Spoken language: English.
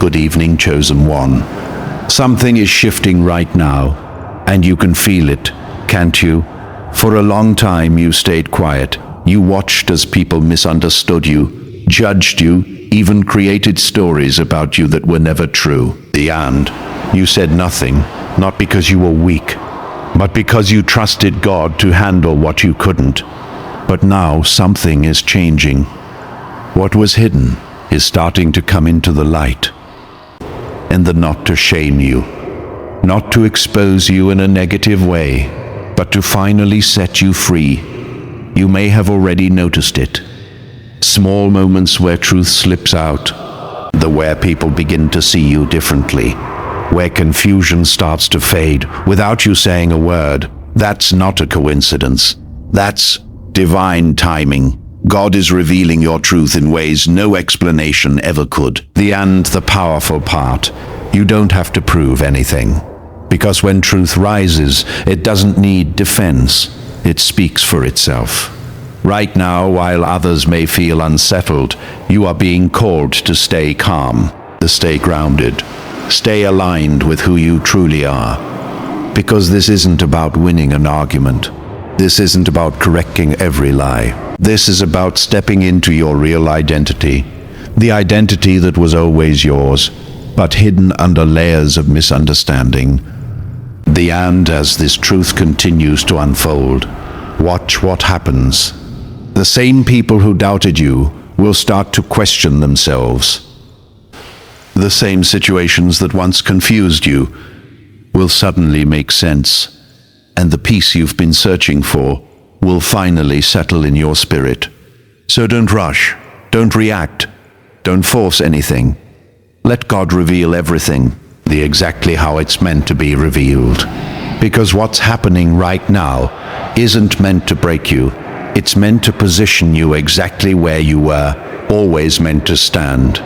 good evening, chosen one. Something is shifting right now, and you can feel it, can't you? For a long time you stayed quiet. You watched as people misunderstood you, judged you, even created stories about you that were never true. And you said nothing, not because you were weak, but because you trusted God to handle what you couldn't. But now something is changing. What was hidden is starting to come into the light. And not to shame you, not to expose you in a negative way, but to finally set you free. You may have already noticed it. Small moments where truth slips out, where people begin to see you differently, where confusion starts to fade without you saying a word. That's not a coincidence. That's divine timing. God is revealing your truth in ways no explanation ever could. The powerful part, you don't have to prove anything. Because when truth rises, it doesn't need defense. It speaks for itself. Right now, while others may feel unsettled, you are being called to stay calm, to stay grounded, stay aligned with who you truly are. Because this isn't about winning an argument. This isn't about correcting every lie. This is about stepping into your real identity, the identity that was always yours, but hidden under layers of misunderstanding. As this truth continues to unfold, watch what happens. The same people who doubted you will start to question themselves. The same situations that once confused you will suddenly make sense, and the peace you've been searching for will finally settle in your spirit. So don't rush, don't react, don't force anything. Let God reveal everything, exactly how it's meant to be revealed. Because what's happening right now isn't meant to break you. It's meant to position you exactly where you were always meant to stand.